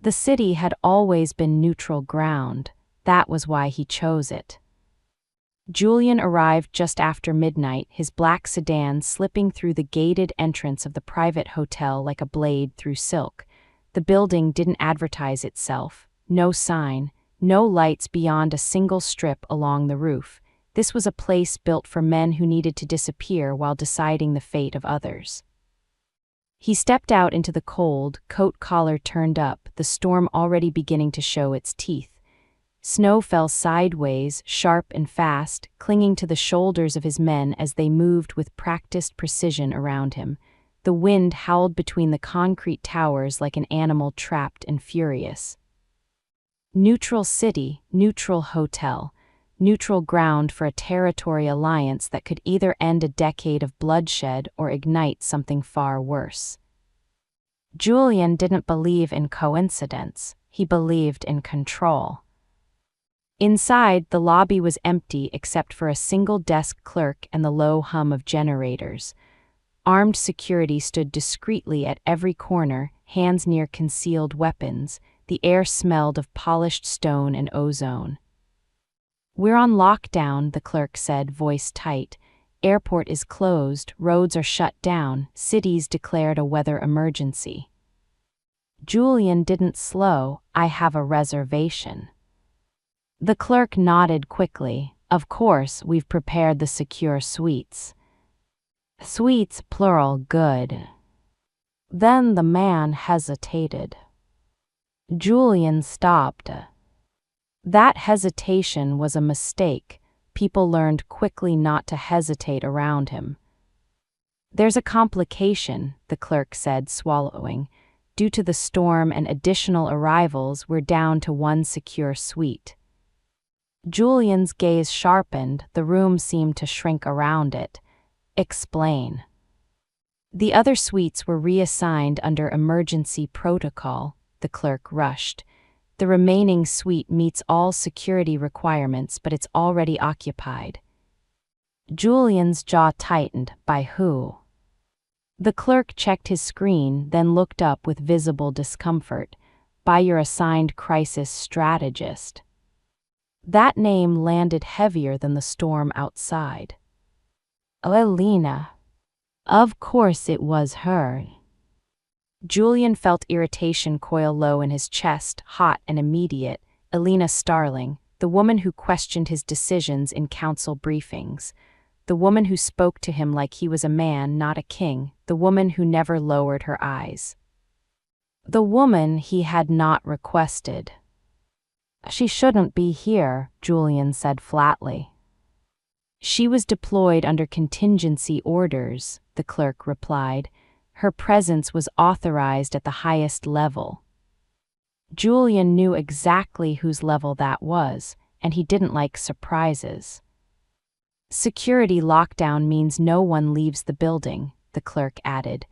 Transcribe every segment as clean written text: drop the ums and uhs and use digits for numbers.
The city had always been neutral ground. That was why he chose it. Julian arrived just after midnight, his black sedan slipping through the gated entrance of the private hotel like a blade through silk. The building didn't advertise itself. No sign, no lights beyond a single strip along the roof. This was a place built for men who needed to disappear while deciding the fate of others. He stepped out into the cold, coat collar turned up, the storm already beginning to show its teeth. Snow fell sideways, sharp and fast, clinging to the shoulders of his men as they moved with practiced precision around him. The wind howled between the concrete towers like an animal trapped and furious. Neutral city, neutral hotel, neutral ground for a territory alliance that could either end a decade of bloodshed or ignite something far worse. Julian didn't believe in coincidence, he believed in control. Inside, the lobby was empty except for a single desk clerk and the low hum of generators. Armed security stood discreetly at every corner, hands near concealed weapons. The air smelled of polished stone and ozone. "We're on lockdown," the clerk said, voice tight. "Airport is closed, roads are shut down, cities declared a weather emergency." Julian didn't slow. "I have a reservation." The clerk nodded quickly. "Of course, we've prepared the secure suites." Suites, plural, good. Then the man hesitated. Julian stopped. That hesitation was a mistake. People learned quickly not to hesitate around him. "There's a complication," the clerk said, swallowing. "Due to the storm and additional arrivals, we're down to one secure suite." Julian's gaze sharpened, the room seemed to shrink around it. "Explain." "The other suites were reassigned under emergency protocol," the clerk rushed. "The remaining suite meets all security requirements, but it's already occupied." Julian's jaw tightened. "By who?" The clerk checked his screen, then looked up with visible discomfort. "By your assigned crisis strategist." That name landed heavier than the storm outside. Elena. Of course it was her. Julian felt irritation coil low in his chest, hot and immediate. Elena Starling, the woman who questioned his decisions in council briefings. The woman who spoke to him like he was a man, not a king. The woman who never lowered her eyes. The woman he had not requested. "She shouldn't be here," Julian said flatly. "She was deployed under contingency orders," the clerk replied. "Her presence was authorized at the highest level." Julian knew exactly whose level that was, and he didn't like surprises. "Security lockdown means no one leaves the building," the clerk added.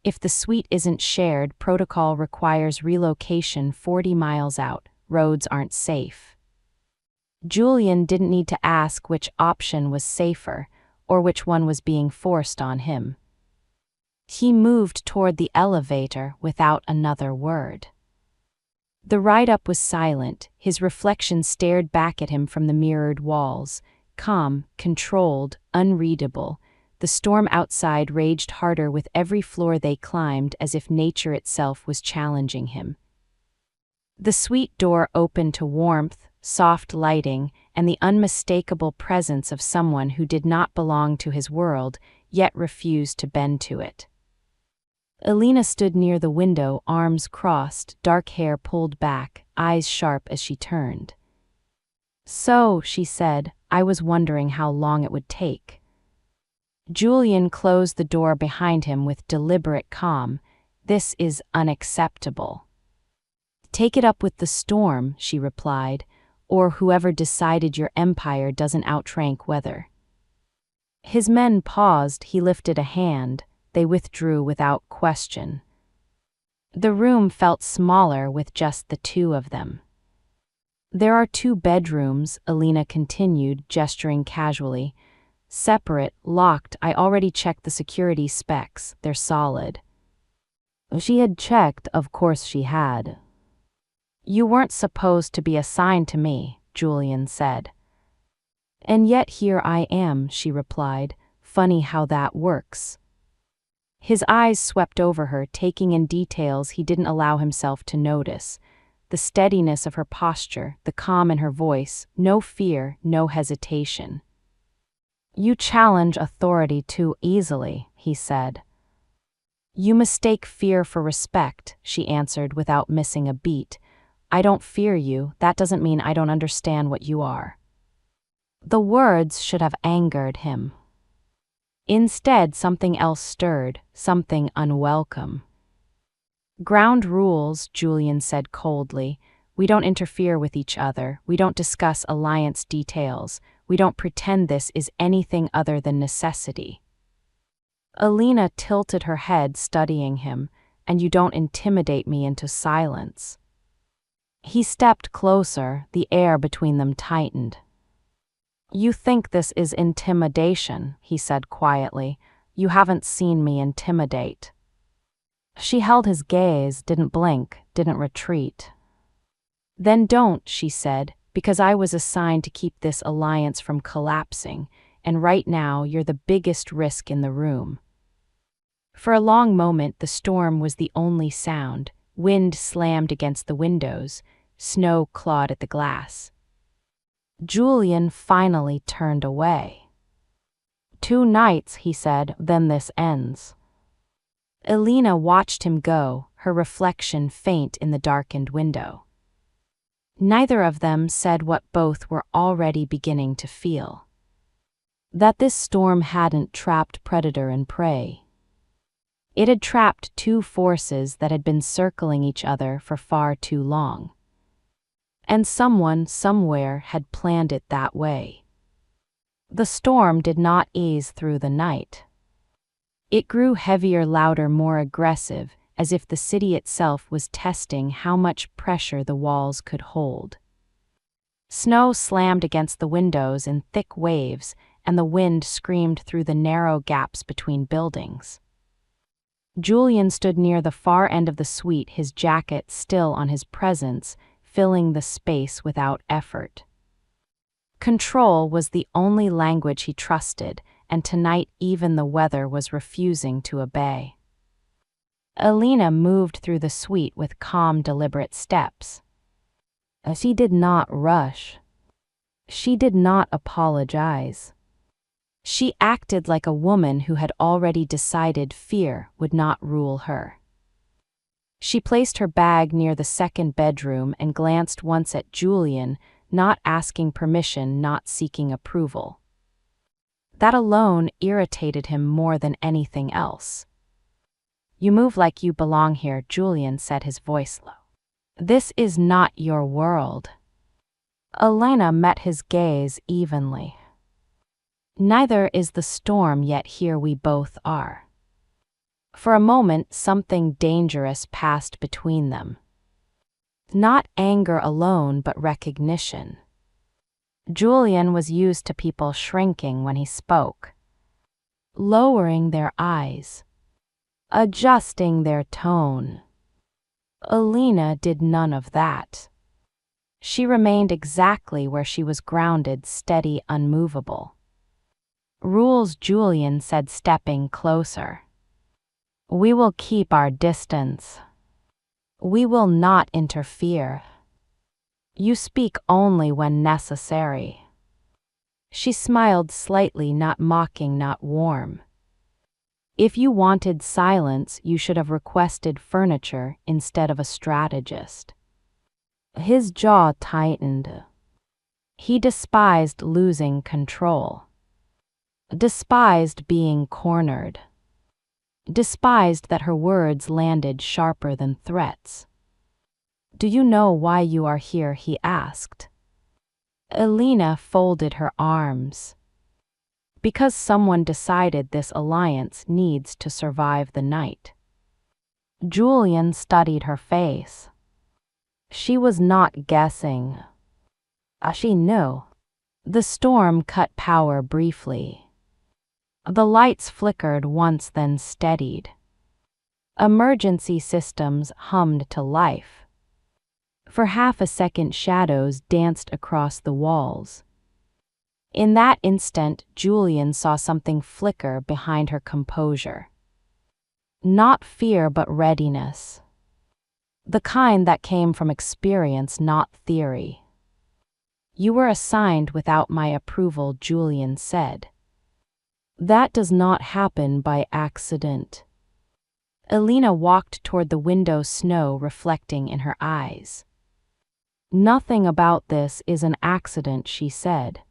"If the suite isn't shared, protocol requires relocation 40 miles out. Roads aren't safe." Julian didn't need to ask which option was safer, or which one was being forced on him. He moved toward the elevator without another word. The ride-up was silent. His reflection stared back at him from the mirrored walls. Calm, controlled, unreadable. The storm outside raged harder with every floor they climbed, as if nature itself was challenging him. The suite door opened to warmth, soft lighting, and the unmistakable presence of someone who did not belong to his world, yet refused to bend to it. Elena stood near the window, arms crossed, dark hair pulled back, eyes sharp as she turned. "So," she said, "I was wondering how long it would take." Julian closed the door behind him with deliberate calm. "This is unacceptable." "Take it up with the storm," she replied, "or whoever decided your empire doesn't outrank weather." His men paused. He lifted a hand. They withdrew without question. The room felt smaller with just the two of them. "There are 2 bedrooms," Elena continued, gesturing casually. "Separate, locked. I already checked the security specs. They're solid." She had checked, of course she had. You weren't supposed to be assigned to me, Julian said. And yet here I am, she replied. Funny how that works. His eyes swept over her, taking in details he didn't allow himself to notice. The steadiness of her posture, the calm in her voice, no fear, no hesitation. You challenge authority too easily, he said. You mistake fear for respect, she answered without missing a beat. I don't fear you, that doesn't mean I don't understand what you are. The words should have angered him. Instead, something else stirred, something unwelcome. Ground rules, Julian said coldly. We don't interfere with each other. We don't discuss alliance details. We don't pretend this is anything other than necessity. Alina tilted her head, studying him, and you don't intimidate me into silence. He stepped closer, the air between them tightened. You think this is intimidation, he said quietly. You haven't seen me intimidate. She held his gaze, didn't blink, didn't retreat. Then don't, she said, because I was assigned to keep this alliance from collapsing, and right now you're the biggest risk in the room. For a long moment the storm was the only sound. Wind slammed against the windows, snow clawed at the glass. Julian finally turned away. 2 nights, he said, then this ends. Alina watched him go, her reflection faint in the darkened window. Neither of them said what both were already beginning to feel. That this storm hadn't trapped predator and prey. It had trapped 2 forces that had been circling each other for far too long. And someone, somewhere, had planned it that way. The storm did not ease through the night. It grew heavier, louder, more aggressive, as if the city itself was testing how much pressure the walls could hold. Snow slammed against the windows in thick waves, and the wind screamed through the narrow gaps between buildings. Julian stood near the far end of the suite, his jacket still on his presence, filling the space without effort. Control was the only language he trusted, and tonight even the weather was refusing to obey. Alina moved through the suite with calm, deliberate steps. She did not rush. She did not apologize. She acted like a woman who had already decided fear would not rule her. She placed her bag near the second bedroom and glanced once at Julian, not asking permission, not seeking approval. That alone irritated him more than anything else. You move like you belong here, Julian said, his voice low. This is not your world. Alina met his gaze evenly. Neither is the storm, yet here we both are. For a moment, something dangerous passed between them. Not anger alone, but recognition. Julian was used to people shrinking when he spoke, lowering their eyes, adjusting their tone. Alina did none of that. She remained exactly where she was, grounded, steady, unmovable. Rules, Julian said, stepping closer. We will keep our distance. We will not interfere. You speak only when necessary. She smiled slightly, not mocking, not warm. If you wanted silence, you should have requested furniture instead of a strategist. His jaw tightened. He despised losing control. Despised being cornered. Despised that her words landed sharper than threats. Do you know why you are here? He asked. Alina folded her arms. Because someone decided this alliance needs to survive the night. Julian studied her face. She was not guessing. She knew. The storm cut power briefly. The lights flickered once, then steadied. Emergency systems hummed to life. For half a second, shadows danced across the walls. In that instant, Julian saw something flicker behind her composure. Not fear, but readiness. The kind that came from experience, not theory. "You were assigned without my approval," Julian said. "That does not happen by accident." Elena walked toward the window, snow reflecting in her eyes. "Nothing about this is an accident," she said.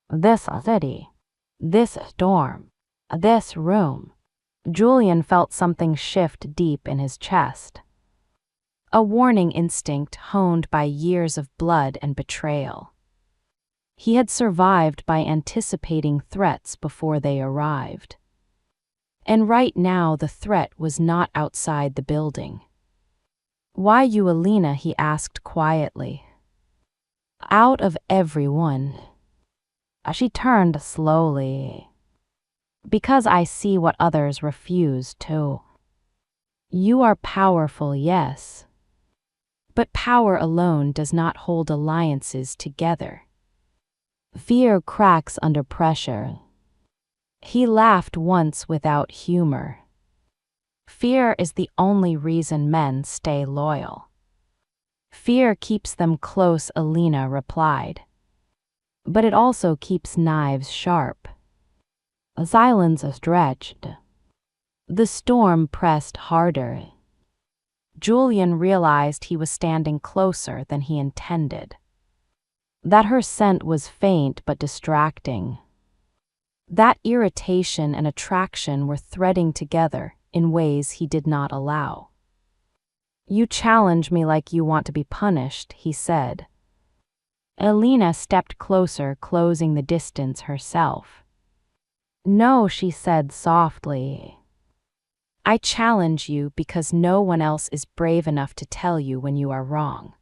"This city, this storm, this room." Julian felt something shift deep in his chest. A warning instinct honed by years of blood and betrayal. He had survived by anticipating threats before they arrived. And right now the threat was not outside the building. "Why you, Elena?" he asked quietly. "Out of everyone." She turned slowly. "Because I see what others refuse to." "You are powerful, yes. But power alone does not hold alliances together. Fear cracks under pressure." He laughed once without humor. "Fear is the only reason men stay loyal." "Fear keeps them close," Elena replied. "But it also keeps knives sharp." Silence stretched. The storm pressed harder. Julian realized he was standing closer than he intended. That her scent was faint but distracting. That irritation and attraction were threading together in ways he did not allow. "You challenge me like you want to be punished," he said. Elena stepped closer, closing the distance herself. "No," she said softly. "I challenge you because no one else is brave enough to tell you when you are wrong."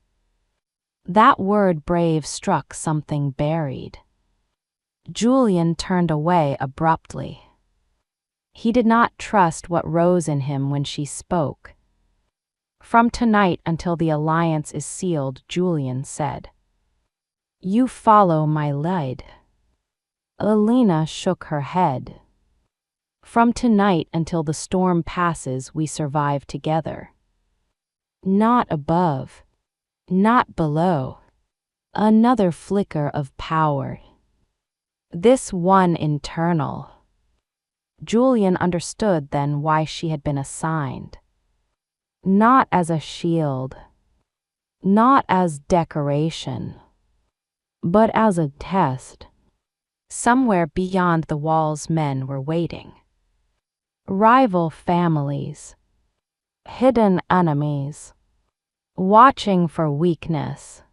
That word brave struck something buried. Julian turned away abruptly. He did not trust what rose in him when she spoke. "From tonight until the alliance is sealed," Julian said. "You follow my lead." Elena shook her head. "From tonight until the storm passes, we survive together. Not above, not below." Another flicker of power. This one internal. Julian understood then why she had been assigned. Not as a shield, not as decoration, but as a test. Somewhere beyond the walls, men were waiting. Rival families, hidden enemies, watching for weakness.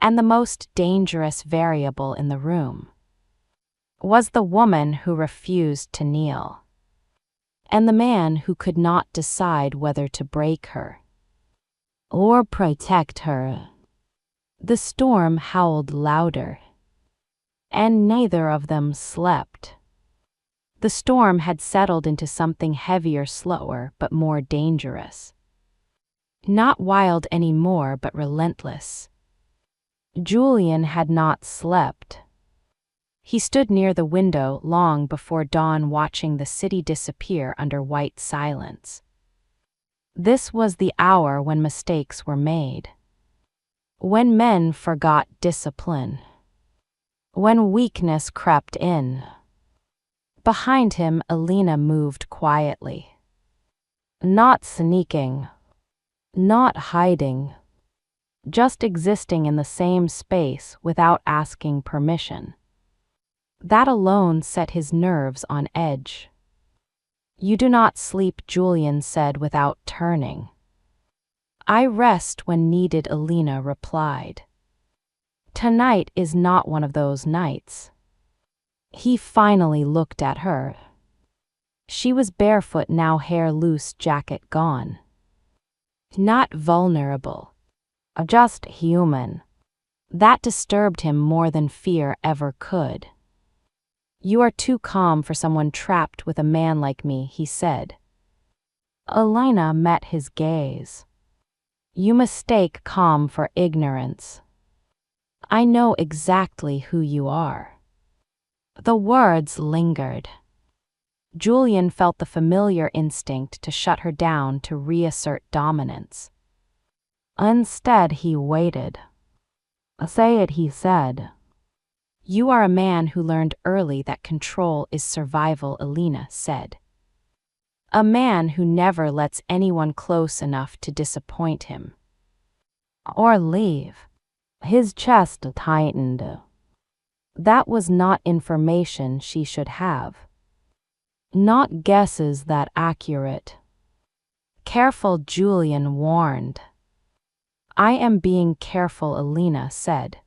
And the most dangerous variable in the room was the woman who refused to kneel, and the man who could not decide whether to break her or protect her. The storm howled louder, and neither of them slept. The storm had settled into something heavier, slower, but more dangerous. Not wild anymore, but relentless. Julian had not slept. He stood near the window long before dawn, watching the city disappear under white silence. This was the hour when mistakes were made. When men forgot discipline. When weakness crept in. Behind him, Elena moved quietly. Not sneaking. Not hiding. Just existing in the same space without asking permission. That alone set his nerves on edge. "You do not sleep," Julian said without turning. "I rest when needed," Elena replied. "Tonight is not one of those nights." He finally looked at her. She was barefoot now, hair loose, jacket gone. Not vulnerable, just human. That disturbed him more than fear ever could. "You are too calm for someone trapped with a man like me," he said. Elena met his gaze. You mistake calm for ignorance. I know exactly who you are. The words lingered. Julian felt the familiar instinct to shut her down to reassert dominance. Instead, he waited. Say it, he said. You are a man who learned early that control is survival, Alina said. A man who never lets anyone close enough to disappoint him. Or leave. His chest tightened. That was not information she should have. Not guesses that accurate. Careful, Julian warned. I am being careful, Alina said.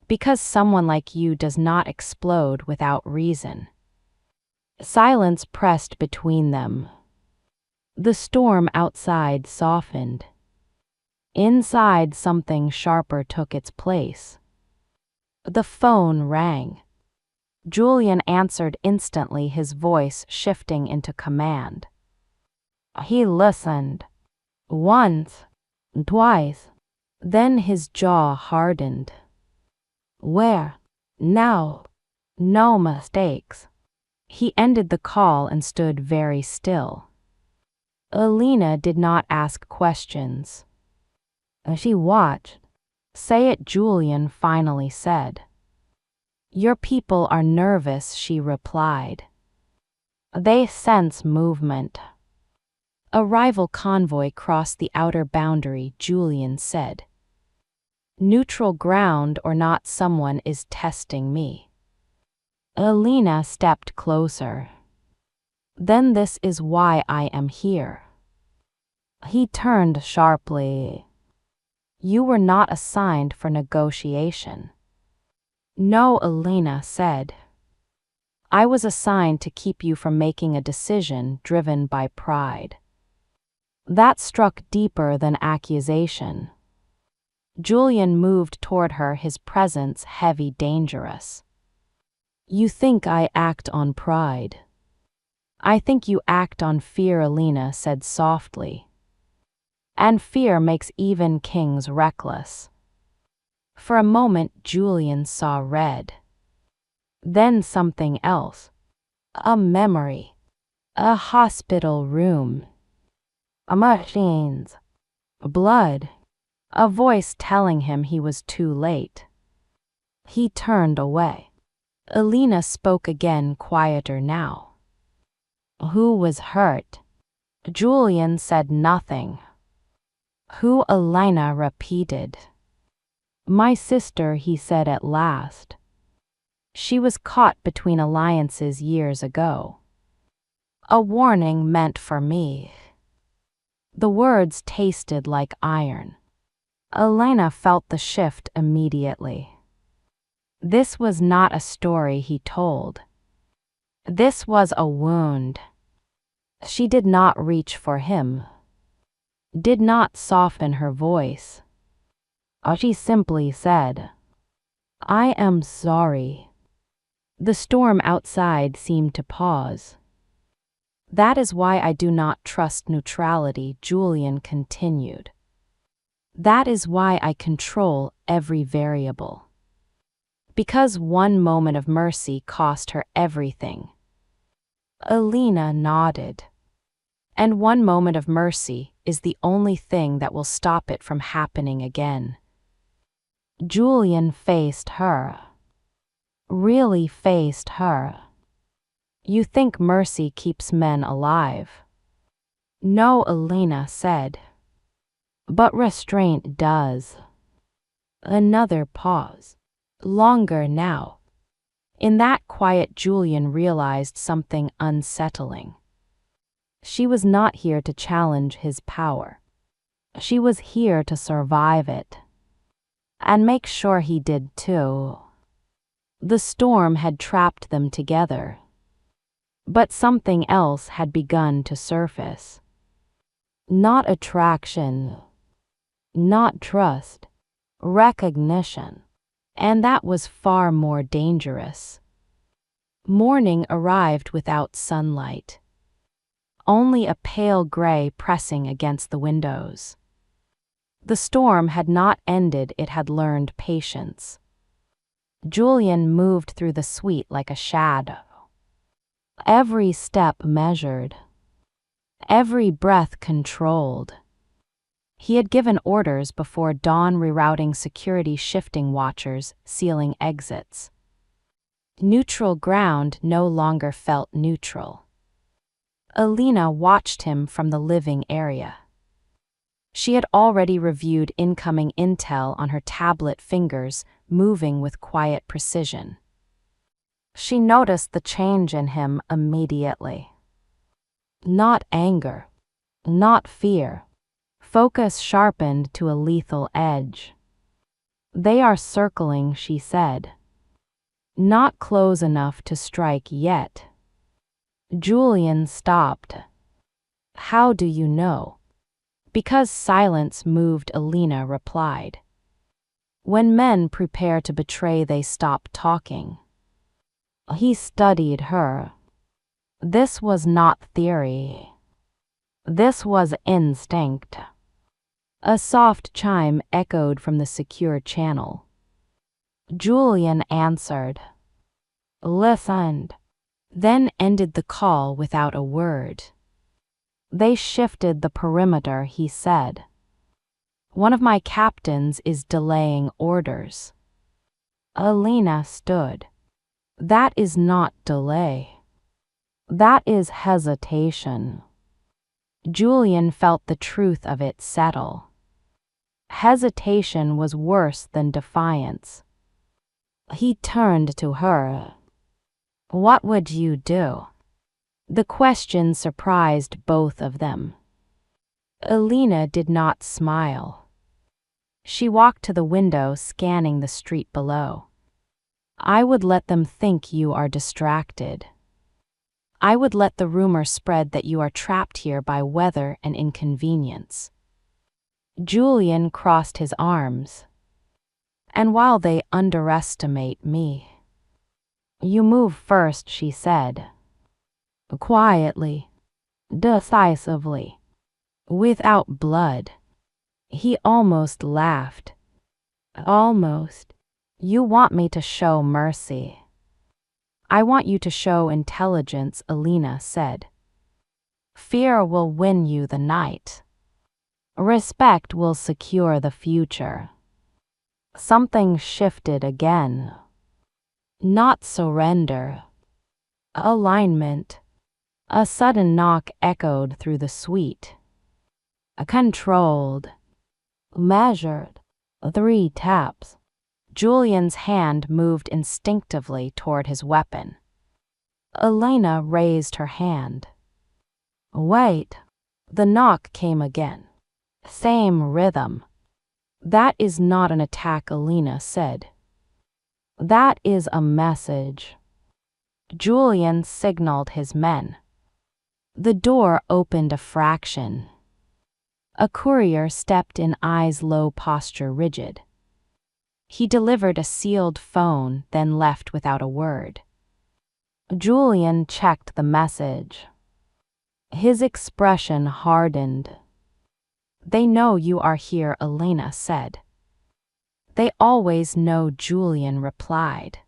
Because someone like you does not explode without reason. Silence pressed between them. The storm outside softened. Inside, something sharper took its place. The phone rang. Julian answered instantly, his voice shifting into command. He listened. Once, twice. Then his jaw hardened. Where? Now. No mistakes. He ended the call and stood very still. Alina did not ask questions. She watched. Say it, Julian finally said. Your people are nervous, she replied. They sense movement. A rival convoy crossed the outer boundary, Julian said. Neutral ground or not, someone is testing me. Alina stepped closer. Then this is why I am here. He turned sharply. You were not assigned for negotiation. No, Alina said. I was assigned to keep you from making a decision driven by pride. That struck deeper than accusation. Julian moved toward her, his presence heavy, dangerous. You think I act on pride. I think you act on fear, Alina said softly. And fear makes even kings reckless. For a moment, Julian saw red. Then something else. A memory. A hospital room. Machines. Blood. A voice telling him he was too late. He turned away. Alina spoke again, quieter now. Who was hurt? Julian said nothing. Who? Alina repeated. My sister, he said at last. She was caught between alliances years ago. A warning meant for me. The words tasted like iron. Alina felt the shift immediately. This was not a story he told. This was a wound. She did not reach for him. Did not soften her voice. She simply said, I am sorry. The storm outside seemed to pause. That is why I do not trust neutrality, Julian continued. That is why I control every variable. Because one moment of mercy cost her everything. Alina nodded. And one moment of mercy is the only thing that will stop it from happening again. Julian faced her. Really faced her. You think mercy keeps men alive? No, Alina said. But restraint does. Another pause. Longer now. In that quiet, Julian realized something unsettling. She was not here to challenge his power. She was here to survive it. And make sure he did too. The storm had trapped them together. But something else had begun to surface. Not attraction. Not trust. Recognition. And that was far more dangerous. Morning arrived without sunlight. Only a pale gray pressing against the windows. The storm had not ended, it had learned patience. Julian moved through the suite like a shadow. Every step measured. Every breath controlled. He had given orders before dawn, rerouting security, shifting watchers, sealing exits. Neutral ground no longer felt neutral. Alina watched him from the living area. She had already reviewed incoming intel on her tablet, fingers moving with quiet precision. She noticed the change in him immediately. Not anger, not fear. Focus sharpened to a lethal edge. They are circling, she said. Not close enough to strike yet. Julian stopped. How do you know? Because silence moved, Alina replied. When men prepare to betray, they stop talking. He studied her. This was not theory. This was instinct. A soft chime echoed from the secure channel. Julian answered. Listened. Then ended the call without a word. They shifted the perimeter, he said. One of my captains is delaying orders. Alina stood. That is not delay. That is hesitation. Julian felt the truth of it settle. Hesitation was worse than defiance. He turned to her. What would you do? The question surprised both of them. Alina did not smile. She walked to the window, scanning the street below. I would let them think you are distracted. I would let the rumor spread that you are trapped here by weather and inconvenience. Julian crossed his arms. And while they underestimate me. You move first, she said. Quietly. Decisively. Without blood. He almost laughed. Almost. You want me to show mercy. I want you to show intelligence, Alina said. Fear will win you the night. Respect will secure the future. Something shifted again. Not surrender. Alignment. A sudden knock echoed through the suite. Controlled. Measured. 3 taps. Julian's hand moved instinctively toward his weapon. Alina raised her hand. Wait. The knock came again. Same rhythm. That is not an attack, Alina said. That is a message. Julian signaled his men. The door opened a fraction. A courier stepped in, eyes low, posture rigid. He delivered a sealed phone, then left without a word. Julian checked the message. His expression hardened. They know you are here, Alina said. They always know, Julian replied.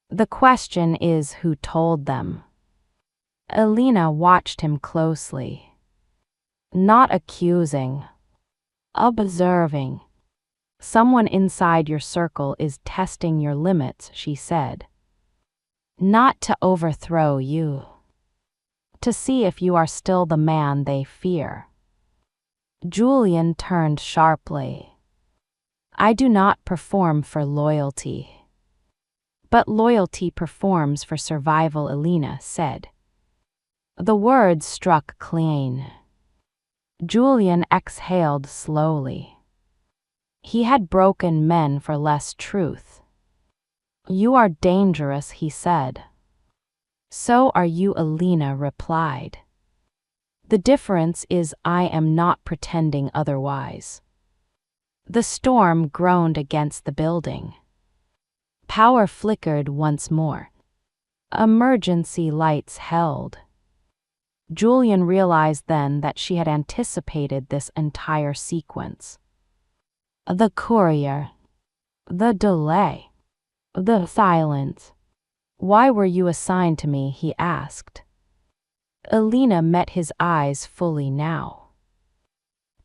The question is who told them. Alina watched him closely. Not accusing. Observing. Someone inside your circle is testing your limits, she said. Not to overthrow you. To see if you are still the man they fear. Julian turned sharply. I do not perform for loyalty. But loyalty performs for survival, Alina said. The words struck clean. Julian exhaled slowly. He had broken men for less truth. You are dangerous, he said. So are you, Alina replied. The difference is I am not pretending otherwise. The storm groaned against the building. Power flickered once more. Emergency lights held. Julian realized then that she had anticipated this entire sequence. The courier. The delay. The silence. Why were you assigned to me? He asked. Elena met his eyes fully now.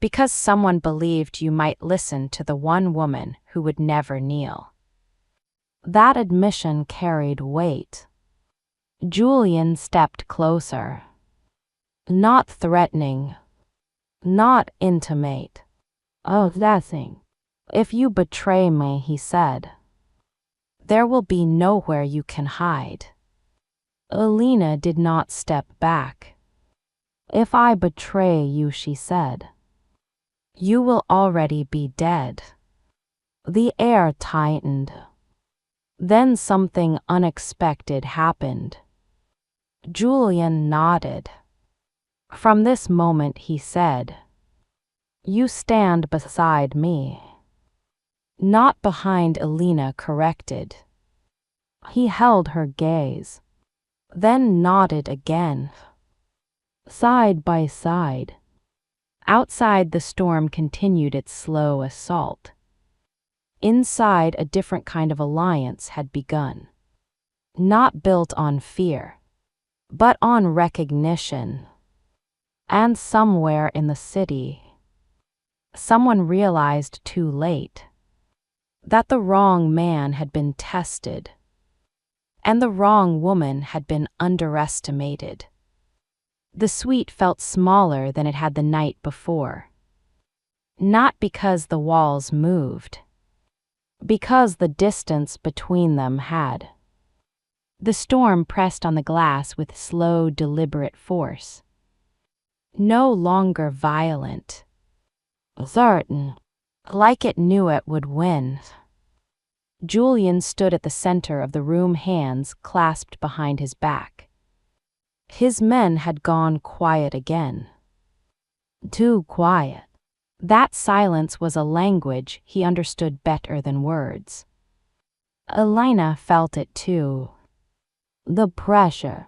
Because someone believed you might listen to the one woman who would never kneel. That admission carried weight. Julian stepped closer. Not threatening. Not intimate. Possessing. If you betray me, he said, there will be nowhere you can hide. Elena did not step back. If I betray you, she said, you will already be dead. The air tightened. Then something unexpected happened. Julian nodded. From this moment, he said, you stand beside me. Not behind, Elena corrected. He held her gaze, then nodded again. Side by side. Outside, the storm continued its slow assault. Inside, a different kind of alliance had begun. Not built on fear, but on recognition. And somewhere in the city, someone realized too late that the wrong man had been tested, and the wrong woman had been underestimated. The suite felt smaller than it had the night before. Not because the walls moved, because the distance between them had. The storm pressed on the glass with slow, deliberate force. No longer violent. Certain. Like it knew it would win. Julian stood at the center of the room, hands clasped behind his back. His men had gone quiet again. Too quiet. That silence was a language he understood better than words. Elena felt it too. The pressure.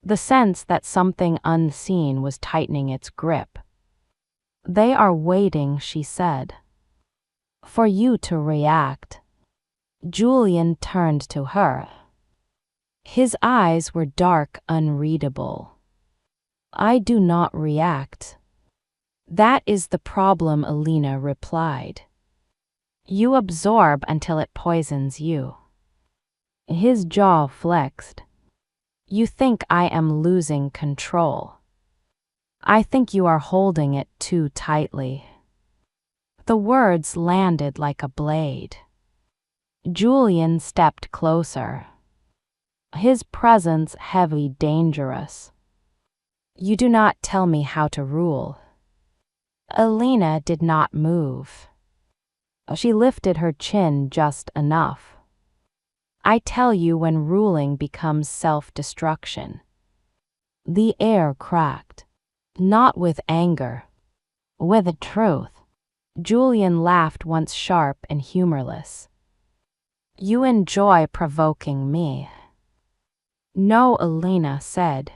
The sense that something unseen was tightening its grip. They are waiting, she said, for you to react. Julian turned to her. His eyes were dark, unreadable. I do not react. That is the problem, Elena replied. You absorb until it poisons you. His jaw flexed. You think I am losing control. I think you are holding it too tightly. The words landed like a blade. Julian stepped closer. His presence heavy, dangerous. You do not tell me how to rule. Elena did not move. She lifted her chin just enough. I tell you when ruling becomes self-destruction. The air cracked. Not with anger. With the truth. Julian laughed, once sharp and humorless. You enjoy provoking me. No, Elena said.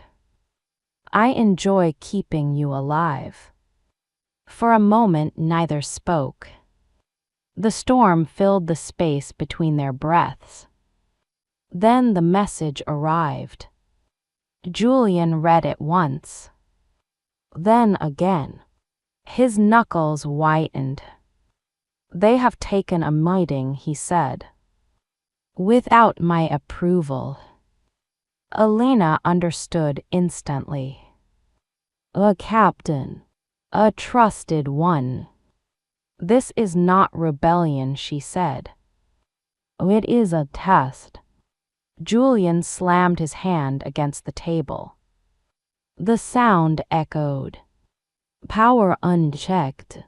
I enjoy keeping you alive. For a moment, neither spoke. The storm filled the space between their breaths. Then the message arrived. Julian read it once. Then again. His knuckles whitened. They have taken a meeting, he said. Without my approval. Elena understood instantly. A captain. A trusted one. This is not rebellion, she said. It is a test. Julian slammed his hand against the table. The sound echoed. Power unchecked.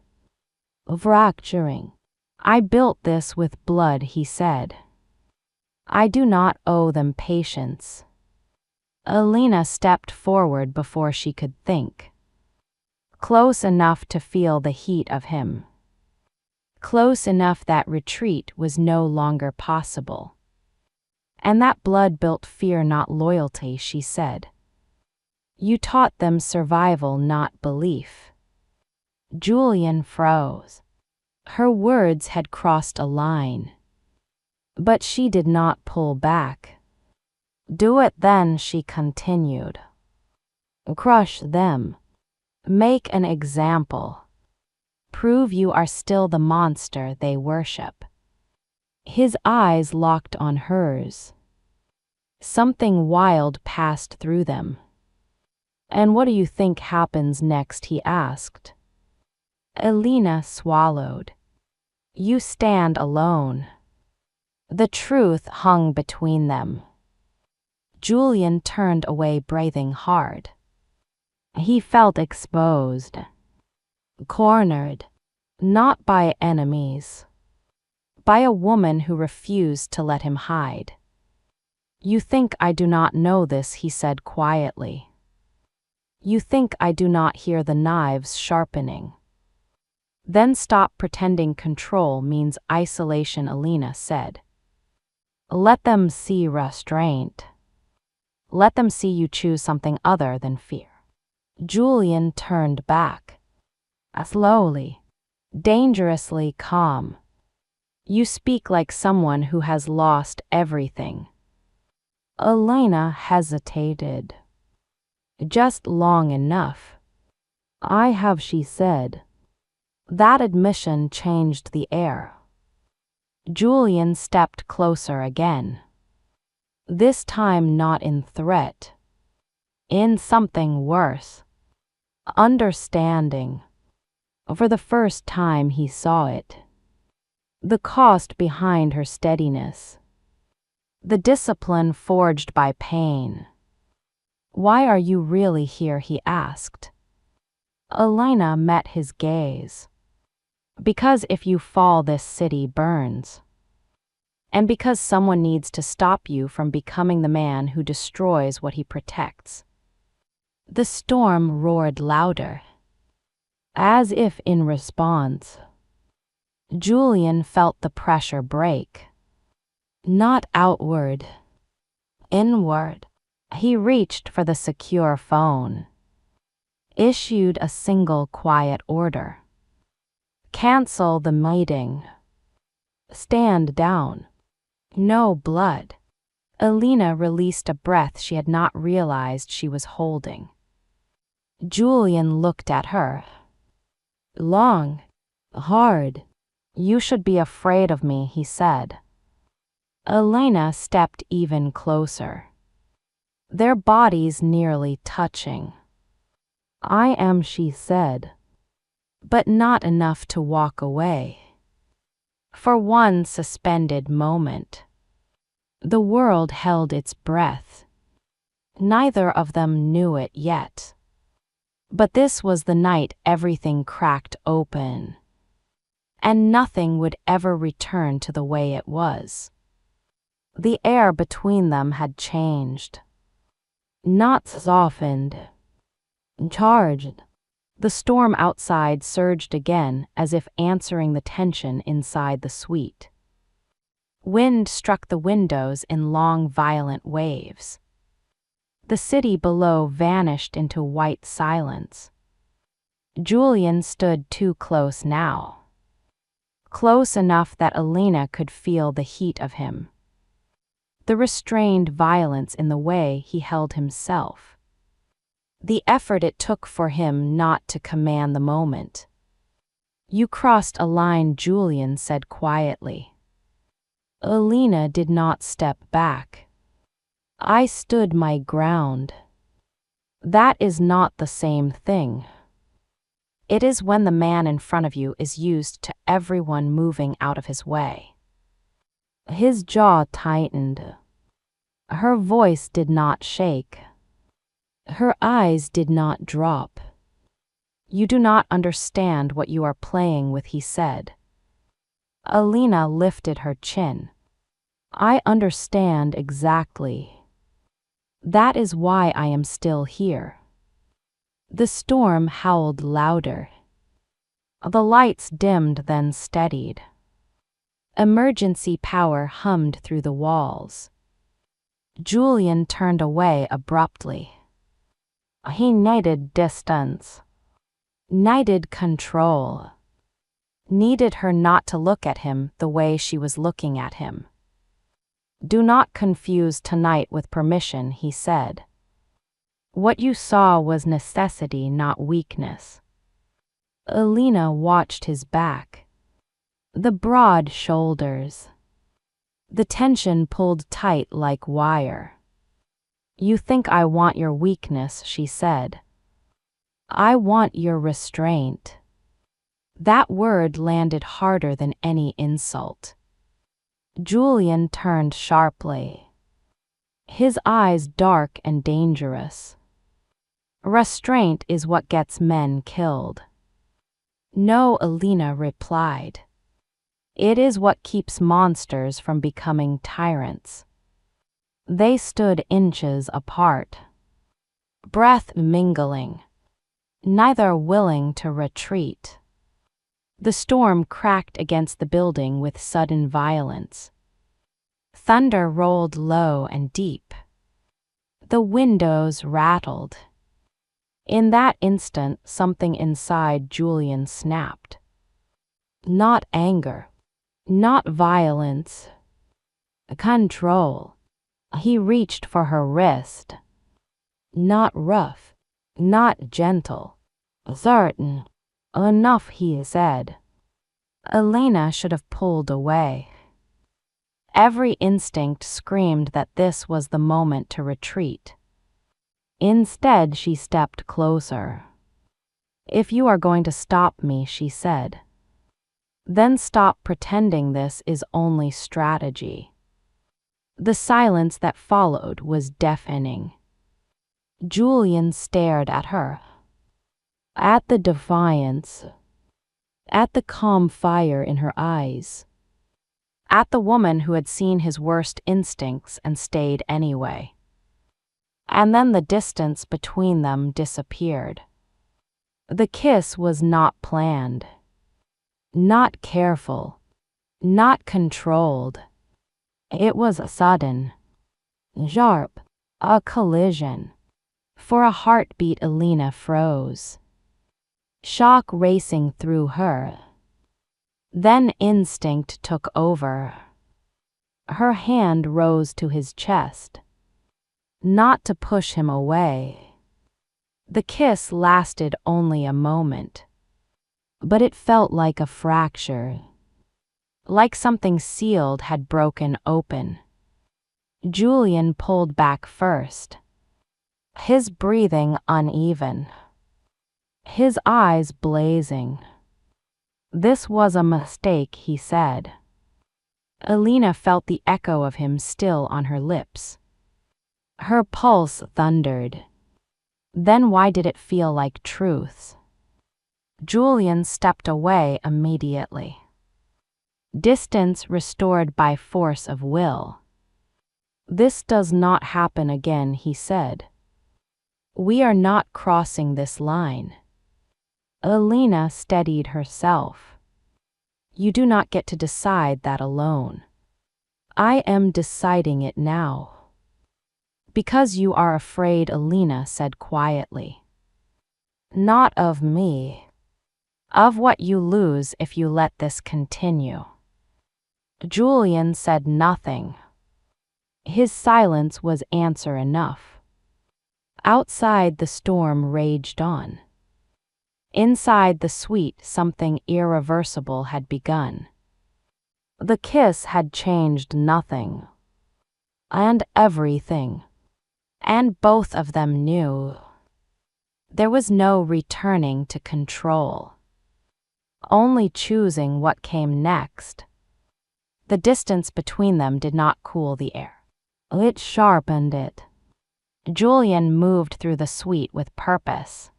Fracturing. I built this with blood, he said. I do not owe them patience. Elena stepped forward before she could think. Close enough to feel the heat of him. Close enough that retreat was no longer possible. And that blood built fear, not loyalty, she said. You taught them survival, not belief. Julian froze. Her words had crossed a line. But she did not pull back. Do it then, she continued. Crush them. Make an example. Prove you are still the monster they worship. His eyes locked on hers. Something wild passed through them. And what do you think happens next? He asked. Elena swallowed. You stand alone. The truth hung between them. Julian turned away, breathing hard. He felt exposed. Cornered. Not by enemies. By a woman who refused to let him hide. You think I do not know this, he said quietly. You think I do not hear the knives sharpening. Then stop pretending control means isolation, Elena said. Let them see restraint. Let them see you choose something other than fear. Julian turned back. Slowly. Dangerously calm. You speak like someone who has lost everything. Elena hesitated. Just long enough. I have, she said. That admission changed the air. Julian stepped closer again. This time not in threat. In something worse. Understanding. For the first time he saw it. The cost behind her steadiness. The discipline forged by pain. Why are you really here? He asked. Elena met his gaze. Because if you fall, this city burns. And because someone needs to stop you from becoming the man who destroys what he protects. The storm roared louder. As if in response. Julian felt the pressure break. Not outward. Inward. He reached for the secure phone. Issued a single quiet order. Cancel the meeting. Stand down. No blood. Elena released a breath she had not realized she was holding. Julian looked at her. Long. Hard. You should be afraid of me, he said. Elena stepped even closer. Their bodies nearly touching. I am, she said. But not enough to walk away. For one suspended moment. The world held its breath. Neither of them knew it yet. But this was the night everything cracked open. And nothing would ever return to the way it was. The air between them had changed. Not softened. Charged. The storm outside surged again as if answering the tension inside the suite. Wind struck the windows in long, violent waves. The city below vanished into white silence. Julian stood too close now. Close enough that Elena could feel the heat of him. The restrained violence in the way he held himself. The effort it took for him not to command the moment. You crossed a line, Julian said quietly. Elena did not step back. I stood my ground. That is not the same thing. It is when the man in front of you is used to everyone moving out of his way. His jaw tightened. Her voice did not shake. Her eyes did not drop. You do not understand what you are playing with, he said. Elena lifted her chin. I understand exactly. That is why I am still here. The storm howled louder. The lights dimmed, then steadied. Emergency power hummed through the walls. Julian turned away abruptly. He needed distance. Needed control. needed her not to look at him the way she was looking at him. "Do not confuse tonight with permission," he said. "What you saw was necessity, not weakness." Alina watched his back. The broad shoulders. The tension pulled tight like wire. "You think I want your weakness," she said. "I want your restraint." That word landed harder than any insult. Julian turned sharply. His eyes dark and dangerous. "Restraint is what gets men killed." "No," Alina replied. "It is what keeps monsters from becoming tyrants." They stood inches apart, breath mingling, neither willing to retreat. The storm cracked against the building with sudden violence. Thunder rolled low and deep. The windows rattled. In that instant, something inside Julian snapped. Not anger, not violence, control. He reached for her wrist. Not rough, not gentle, certain. "Enough," he said. Alina should have pulled away. Every instinct screamed that this was the moment to retreat. Instead, she stepped closer. "If you are going to stop me," she said, "then stop pretending this is only strategy." The silence that followed was deafening. Julian stared at her. At the defiance. At the calm fire in her eyes. At the woman who had seen his worst instincts and stayed anyway. And then the distance between them disappeared. The kiss was not planned. Not careful. Not controlled. It was sudden. Sharp. A collision. For a heartbeat, Alina froze. Shock racing through her. Then instinct took over. Her hand rose to his chest. Not to push him away. The kiss lasted only a moment. But it felt like a fracture. Like something sealed had broken open. Julian pulled back first. His breathing uneven. His eyes blazing. "This was a mistake," he said. Alina felt the echo of him still on her lips. Her pulse thundered. Then why did it feel like truth? Julian stepped away immediately. Distance restored by force of will. "This does not happen again," he said. "We are not crossing this line." Alina steadied herself. "You do not get to decide that alone. I am deciding it now." "Because you are afraid," Alina said quietly. "Not of me. Of what you lose if you let this continue." Julian said nothing. His silence was answer enough. Outside, the storm raged on. Inside the suite, something irreversible had begun. The kiss had changed nothing. And everything. And both of them knew. There was no returning to control. Only choosing what came next. The distance between them did not cool the air. It sharpened it. Julian moved through the suite with purpose.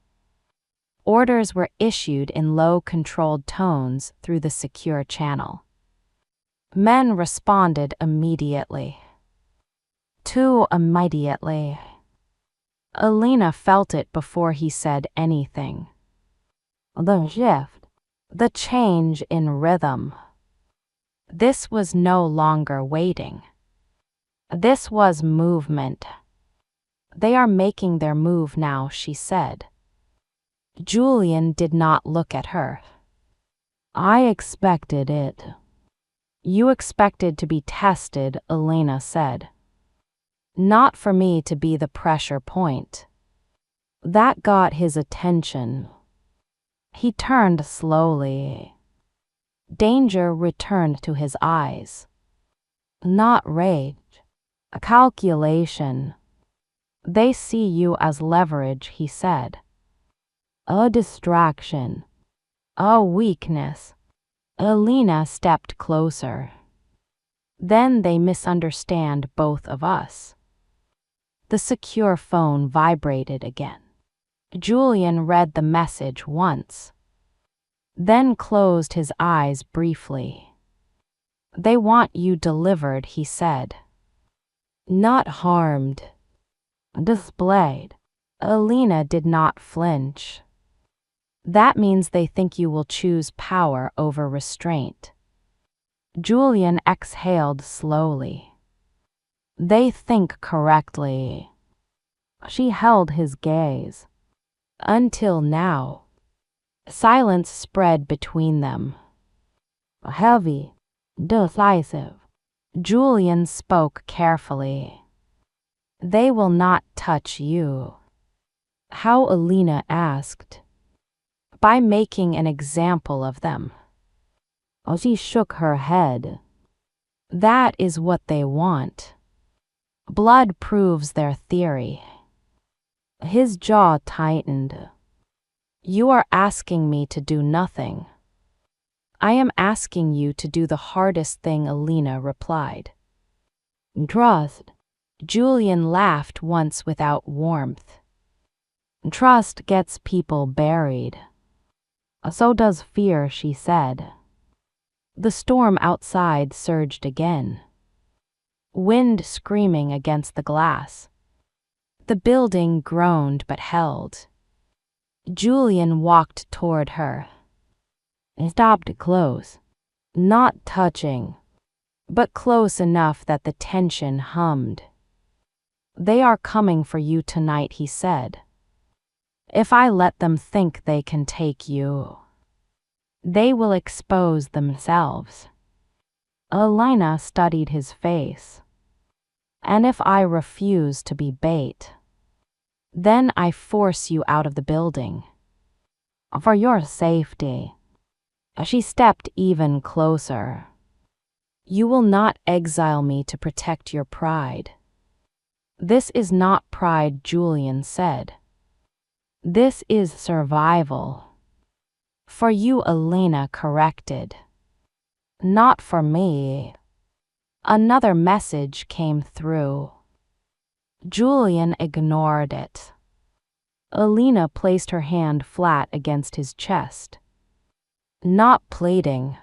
Orders were issued in low, controlled tones through the secure channel. Men responded immediately. Too immediately. Alina felt it before he said anything. The shift. The change in rhythm. This was no longer waiting. This was movement. "They are making their move now," she said. Julian did not look at her. I expected it. You expected to be tested, Elena said. Not for me to be the pressure point. That got his attention. He turned slowly. Danger returned to his eyes. Not rage. A calculation. They see you as leverage, he said. A distraction. A weakness. Elena stepped closer. Then they misunderstand both of us. The secure phone vibrated again. Julian read the message once, then closed his eyes briefly. They want you delivered, he said. Not harmed. Displayed. Elena did not flinch. That means they think you will choose power over restraint. Julian exhaled slowly. They think correctly. She held his gaze. Until now. Silence spread between them. Heavy. Decisive. Julian spoke carefully. They will not touch you. How? Elena asked. By making an example of them. She shook her head. That is what they want. Blood proves their theory. His jaw tightened. You are asking me to do nothing. I am asking you to do the hardest thing, Elena replied. Trust. Julian laughed once without warmth. Trust gets people buried. So does fear, she said. The storm outside surged again. Wind screaming against the glass. The building groaned but held. Julian walked toward her. He stopped close. Not touching, but close enough that the tension hummed. They are coming for you tonight, he said. If I let them think they can take you, they will expose themselves. Elena studied his face. And if I refuse to be bait, then I force you out of the building. For your safety. She stepped even closer. You will not exile me to protect your pride. This is not pride, Julian said. This is survival. For you, Elena corrected. Not for me. Another message came through. Julian ignored it. Elena placed her hand flat against his chest. Not pleading.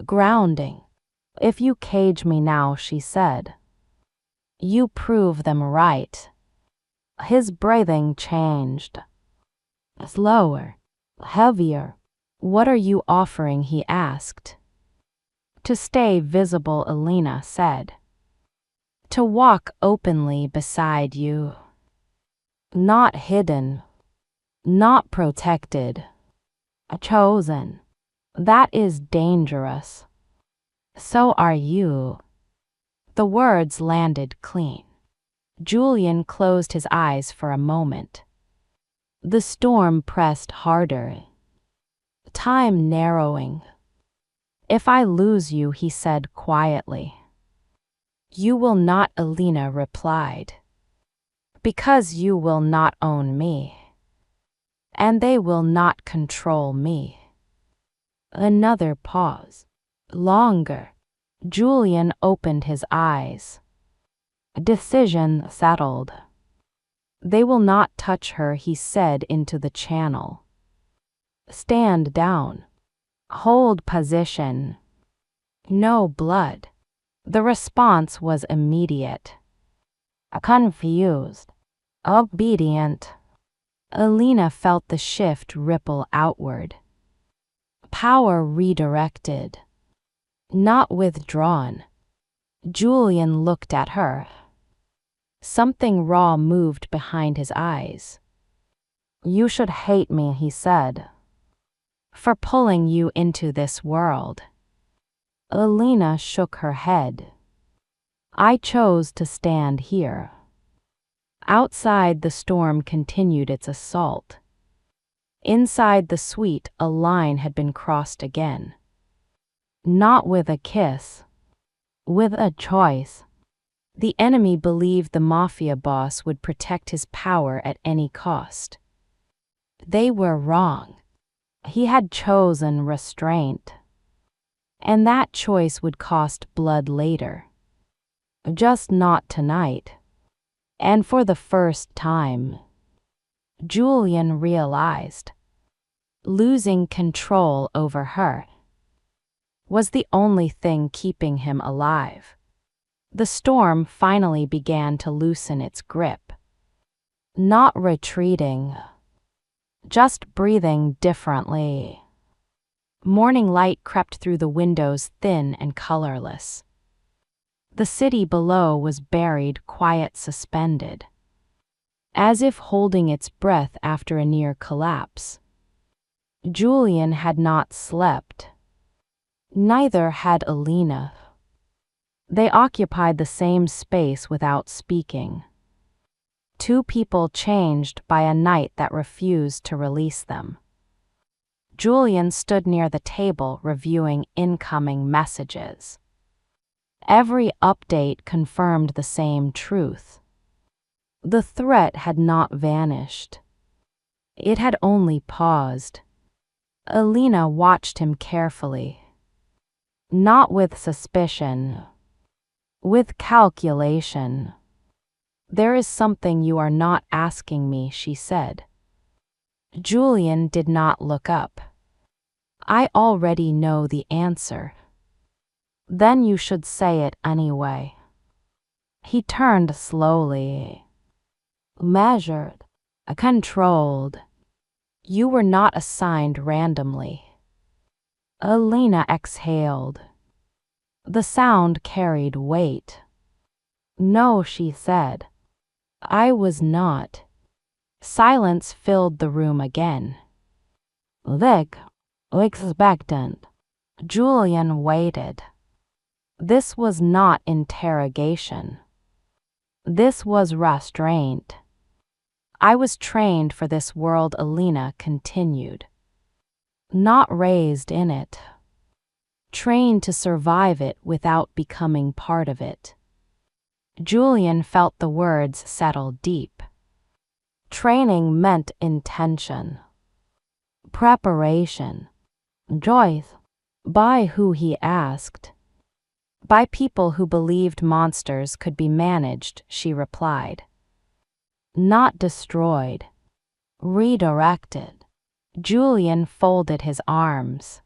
Grounding. If you cage me now, she said. You prove them right. His breathing changed. Slower. Heavier. What are you offering? He asked. To stay visible, Elena said. To walk openly beside you. Not hidden. Not protected. Chosen. That is dangerous. So are you. The words landed clean. Julian closed his eyes for a moment. The storm pressed harder. Time narrowing. If I lose you, he said quietly. You will not, Elena replied. Because you will not own me. And they will not control me. Another pause. Longer. Julian opened his eyes. Decision settled. They will not touch her, he said into the channel. Stand down. Hold position. No blood. The response was immediate. Confused. Obedient. Elena felt the shift ripple outward. Power redirected. Not withdrawn. Julian looked at her. Something raw moved behind his eyes. You should hate me, he said. For pulling you into this world. Alina shook her head. I chose to stand here. Outside, the storm continued its assault. Inside the suite, a line had been crossed again. Not with a kiss. With a choice. The enemy believed the Mafia boss would protect his power at any cost. They were wrong. He had chosen restraint. And that choice would cost blood later. Just not tonight. And for the first time, Julian realized losing control over her was the only thing keeping him alive. The storm finally began to loosen its grip. Not retreating, just breathing differently. Morning light crept through the windows, thin and colorless. The city below was buried, quiet, suspended, as if holding its breath after a near collapse. Julian had not slept. Neither had Alina. They occupied the same space without speaking. Two people changed by a night that refused to release them. Julian stood near the table reviewing incoming messages. Every update confirmed the same truth. The threat had not vanished. It had only paused. Alina watched him carefully. Not with suspicion. With calculation. There is something you are not asking me, she said. Julian did not look up. I already know the answer. Then you should say it anyway. He turned slowly. Measured. Controlled. You were not assigned randomly. Alina exhaled. The sound carried weight. No, she said. I was not. Silence filled the room again. Like, expectant. Julian waited. This was not interrogation. This was restraint. I was trained for this world, Alina continued. Not raised in it. Trained to survive it without becoming part of it. Julian felt the words settle deep. Training meant intention. Preparation. Choice. By who, he asked. By people who believed monsters could be managed, she replied. Not destroyed. Redirected. Julian folded his arms.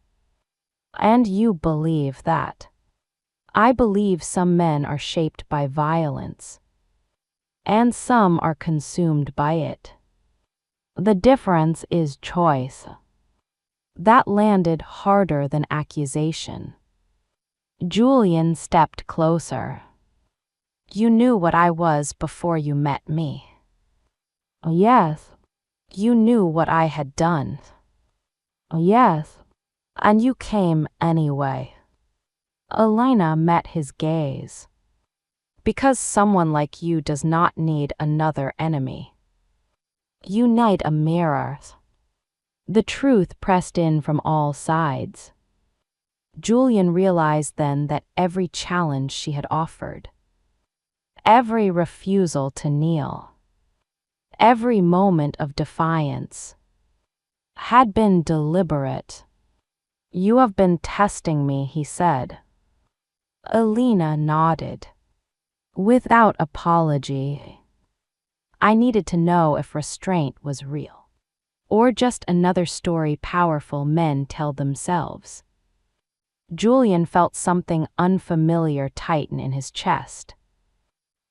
And you believe that? I believe some men are shaped by violence. And some are consumed by it. The difference is choice. That landed harder than accusation. Julian stepped closer. You knew what I was before you met me. Yes. You knew what I had done. Yes. And you came anyway. Alina met his gaze. Because someone like you does not need another enemy. You need a mirror. The truth pressed in from all sides. Julian realized then that every challenge she had offered, every refusal to kneel, every moment of defiance, had been deliberate. You have been testing me, he said. Alina nodded. Without apology. I needed to know if restraint was real, or just another story powerful men tell themselves. Julian felt something unfamiliar tighten in his chest.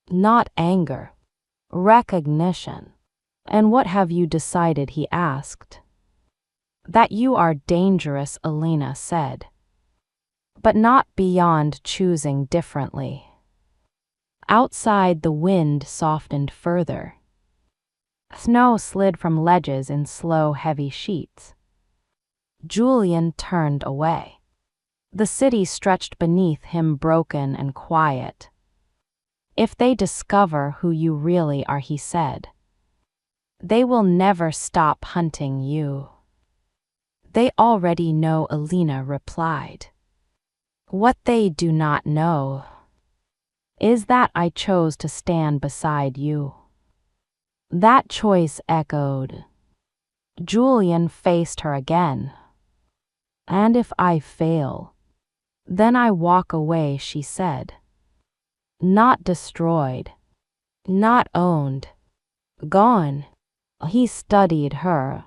Not anger. Recognition. And what have you decided, he asked. That you are dangerous, Alina said. But not beyond choosing differently. Outside, the wind softened further. Snow slid from ledges in slow, heavy sheets. Julian turned away. The city stretched beneath him, broken and quiet. If they discover who you really are, he said, they will never stop hunting you. They already know, Alina replied. What they do not know is that I chose to stand beside you. That choice echoed. Julian faced her again. And if I fail, then I walk away, she said. Not destroyed, not owned, gone. He studied her.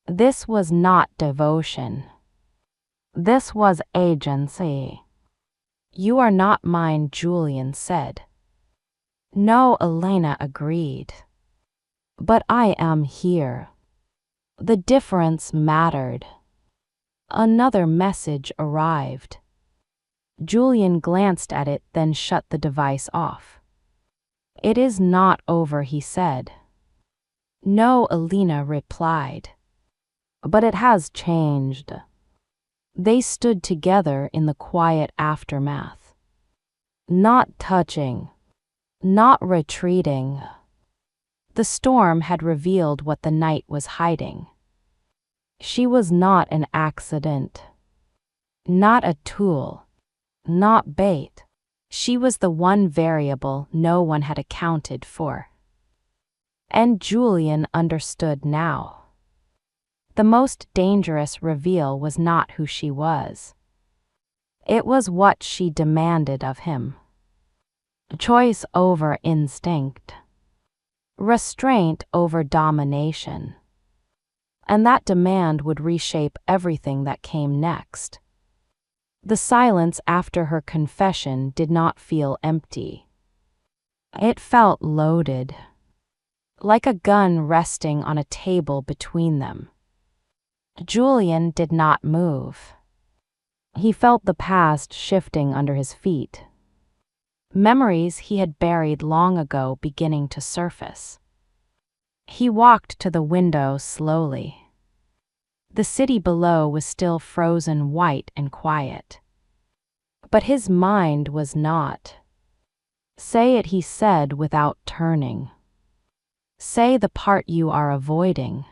This was not devotion. This was agency. You are not mine, Julian said. No, Elena agreed. But I am here. The difference mattered. Another message arrived. Julian glanced at it, then shut the device off. It is not over, he said. No, Alina replied. But it has changed. They stood together in the quiet aftermath. Not touching. Not retreating. The storm had revealed what the night was hiding. She was not an accident. Not a tool. Not bait. She was the one variable no one had accounted for. And Julian understood now. The most dangerous reveal was not who she was. It was what she demanded of him. Choice over instinct. Restraint over domination. And that demand would reshape everything that came next. The silence after her confession did not feel empty. It felt loaded, like a gun resting on a table between them. Julian did not move. He felt the past shifting under his feet. Memories he had buried long ago beginning to surface. He walked to the window slowly. The city below was still frozen white and quiet. But his mind was not. Say it, he said without turning. Say the part you are avoiding.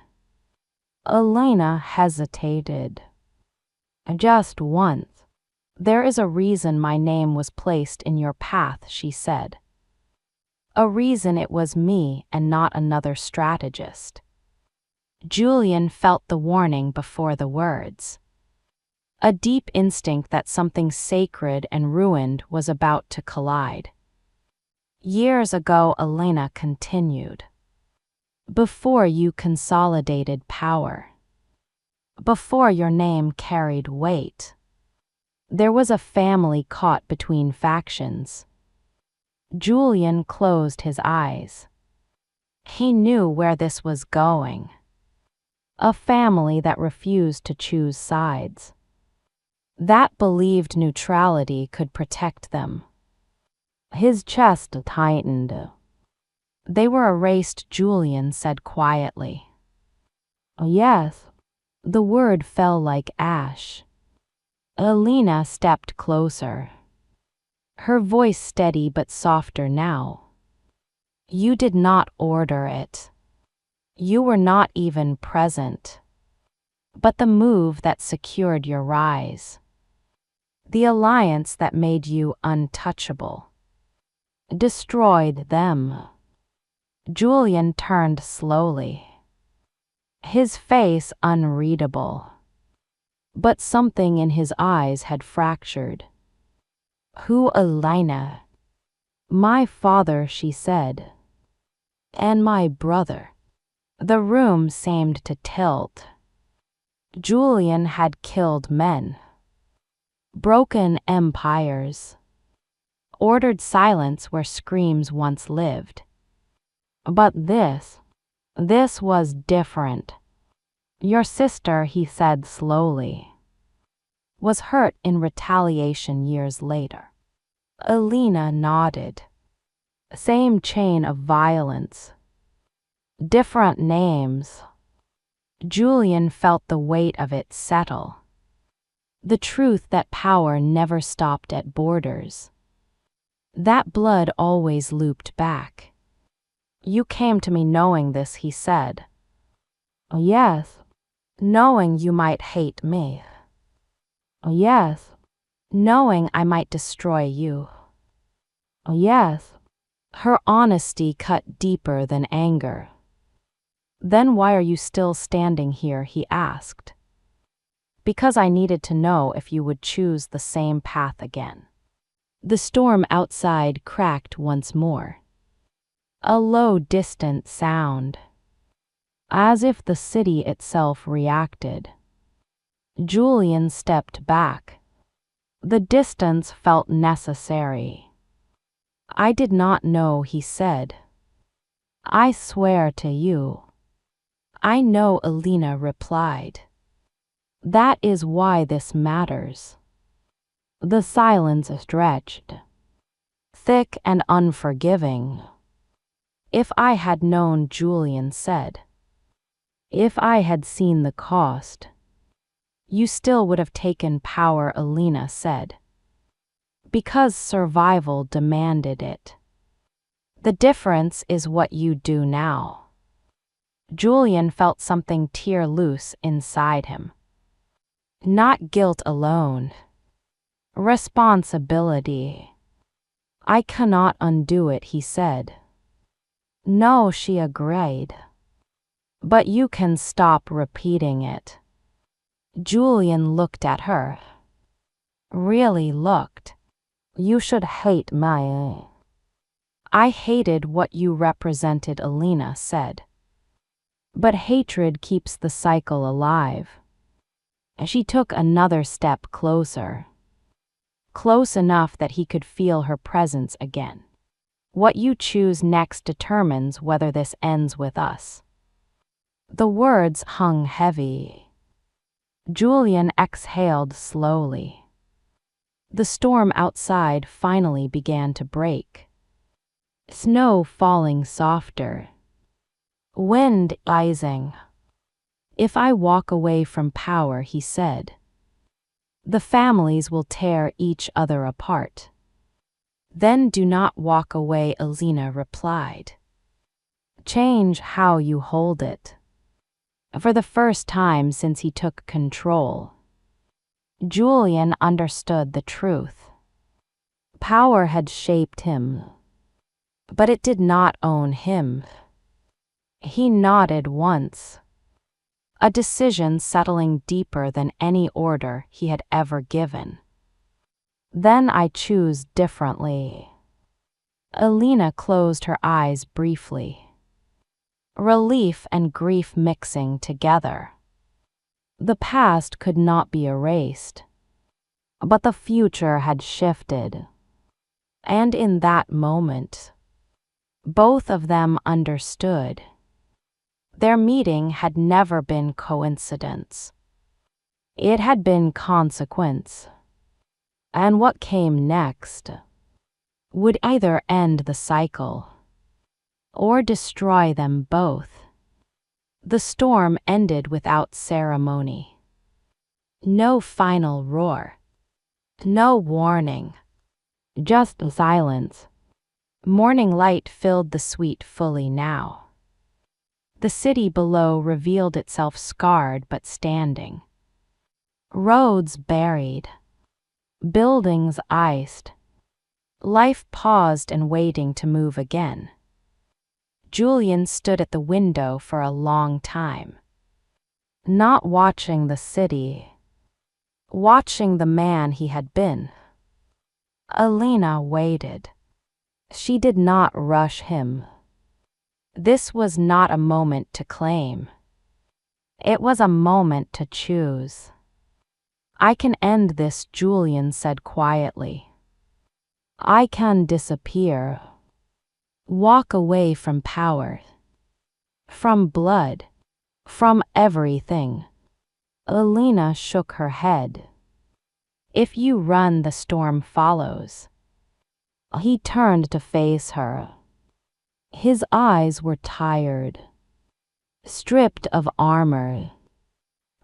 Elena hesitated. Just once. There is a reason my name was placed in your path, she said. A reason it was me and not another strategist. Julian felt the warning before the words. A deep instinct that something sacred and ruined was about to collide. Years ago, Elena continued. Before you consolidated power. Before your name carried weight. There was a family caught between factions. Julian closed his eyes. He knew where this was going. A family that refused to choose sides. That believed neutrality could protect them. His chest tightened. They were erased, Julian said quietly. Yes. The word fell like ash. Elena stepped closer. Her voice steady but softer now. You did not order it. You were not even present. But the move that secured your rise. The alliance that made you untouchable. Destroyed them. Julian turned slowly. His face unreadable. But something in his eyes had fractured. Who, Elena? My father, she said. And my brother. The room seemed to tilt. Julian had killed men. Broken empires. Ordered silence where screams once lived. But this was different. Your sister, he said slowly, was hurt in retaliation years later. Elena nodded. Same chain of violence. Different names. Julian felt the weight of it settle. The truth that power never stopped at borders. That blood always looped back. "You came to me knowing this," he said. "Oh, yes. Knowing you might hate me. Oh, yes. Knowing I might destroy you. Oh, yes." Her honesty cut deeper than anger. "Then why are you still standing here?" he asked. "Because I needed to know if you would choose the same path again." The storm outside cracked once more. A low, distant sound, as if the city itself reacted. Julian stepped back. The distance felt necessary. "I did not know," he said. "I swear to you." "I know," Elena replied. "That is why this matters." The silence stretched, thick and unforgiving. "If I had known," Julian said. "If I had seen the cost." "You still would have taken power," Elena said. "Because survival demanded it. The difference is what you do now." Julian felt something tear loose inside him. Not guilt alone. Responsibility. "I cannot undo it," he said. "No," she agreed. "But you can stop repeating it." Julian looked at her. Really looked. "You should hate me." "I hated what you represented," Elena said. "But hatred keeps the cycle alive." She took another step closer. Close enough that he could feel her presence again. "What you choose next determines whether this ends with us." The words hung heavy. Julian exhaled slowly. The storm outside finally began to break. Snow falling softer. Wind rising. "If I walk away from power," he said, "the families will tear each other apart." "Then do not walk away," Elena replied. "Change how you hold it." For the first time since he took control, Julian understood the truth. Power had shaped him, but it did not own him. He nodded once. A decision settling deeper than any order he had ever given. "Then I choose differently." Elena closed her eyes briefly. Relief and grief mixing together. The past could not be erased, but the future had shifted. And in that moment, both of them understood. Their meeting had never been coincidence. It had been consequence. And what came next would either end the cycle or destroy them both. The storm ended without ceremony. No final roar. No warning. Just silence. Morning light filled the suite fully now. The city below revealed itself scarred but standing. Roads buried. Buildings iced. Life paused and waiting to move again. Julian stood at the window for a long time. Not watching the city. Watching the man he had been. Elena waited. She did not rush him. This was not a moment to claim. It was a moment to choose. "I can end this," Julian said quietly. "I can disappear. Walk away from power. From blood. From everything." Elena shook her head. "If you run, the storm follows." He turned to face her. His eyes were tired. stripped of armor.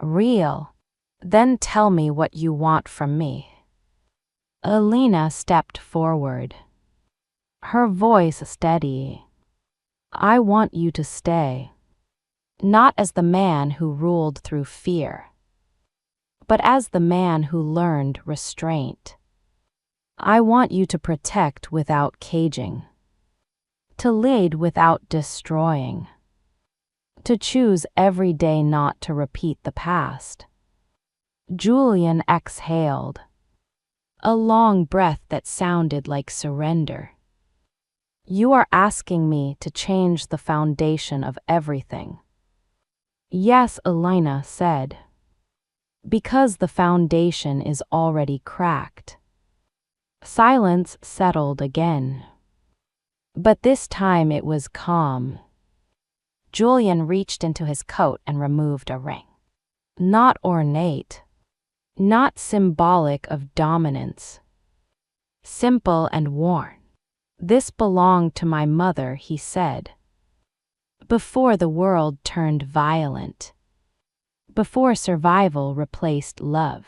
Real. Then tell me what you want from me. Elena stepped forward, her voice steady. I want you to stay. Not as the man who ruled through fear, but as the man who learned restraint. I want you to protect without caging, to lead without destroying, to choose every day not to repeat the past. Julian exhaled, a long breath that sounded like surrender. You are asking me to change the foundation of everything. Yes, Elena said. Because the foundation is already cracked. Silence settled again. But this time it was calm. Julian reached into his coat and removed a ring. Not ornate. Not symbolic of dominance. Simple and worn. This belonged to my mother, he said. Before the world turned violent. Before survival replaced love.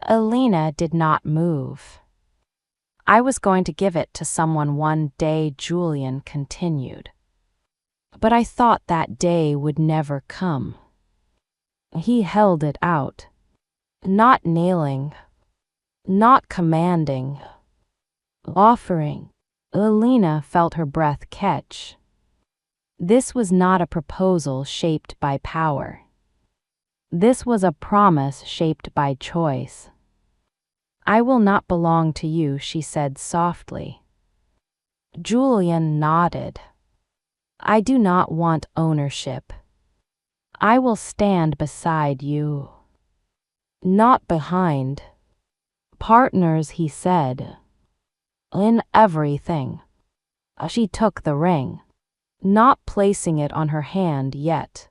Elena did not move. I was going to give it to someone one day, Julian continued. But I thought that day would never come. He held it out. Not nailing. Not commanding. Offering. Elena felt her breath catch. This was not a proposal shaped by power. This was a promise shaped by choice. I will not belong to you, she said softly. Julian nodded. I do not want ownership. I will stand beside you. Not behind. Partners, he said. In everything. She took the ring, not placing it on her hand yet.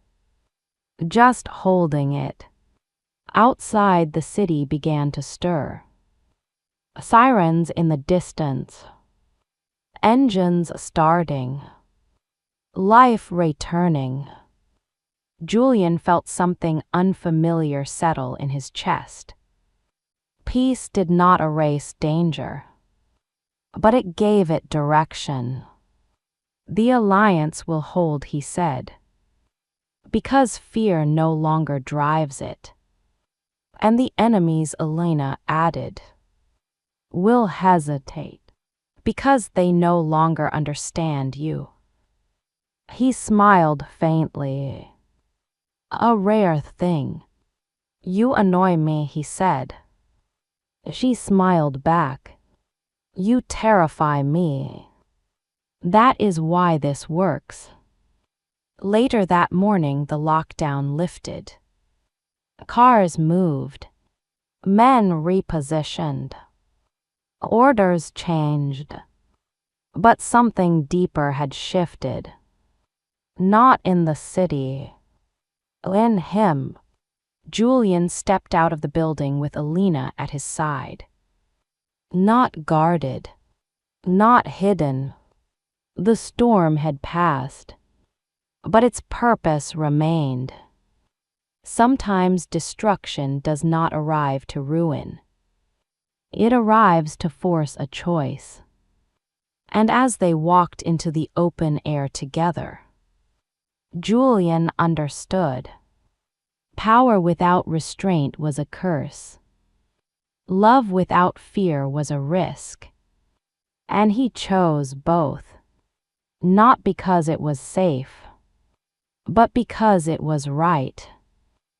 Just holding it. Outside, the city began to stir. Sirens in the distance. Engines starting. Life returning. Julian felt something unfamiliar settle in his chest. Peace did not erase danger, but it gave it direction. The alliance will hold, he said, because fear no longer drives it. And the enemies, Elena added, will hesitate, because they no longer understand you. He smiled faintly. A rare thing. You annoy me, he said. She smiled back. You terrify me. That is why this works. Later that morning, the lockdown lifted. Cars moved. Men repositioned. Orders changed. But something deeper had shifted. Not in the city. In him. Julian stepped out of the building with Elena at his side. Not guarded. Not hidden. The storm had passed. But its purpose remained. Sometimes destruction does not arrive to ruin. It arrives to force a choice. And as they walked into the open air together, Julian understood. Power without restraint was a curse. Love without fear was a risk. And he chose both. Not because it was safe, but because it was right.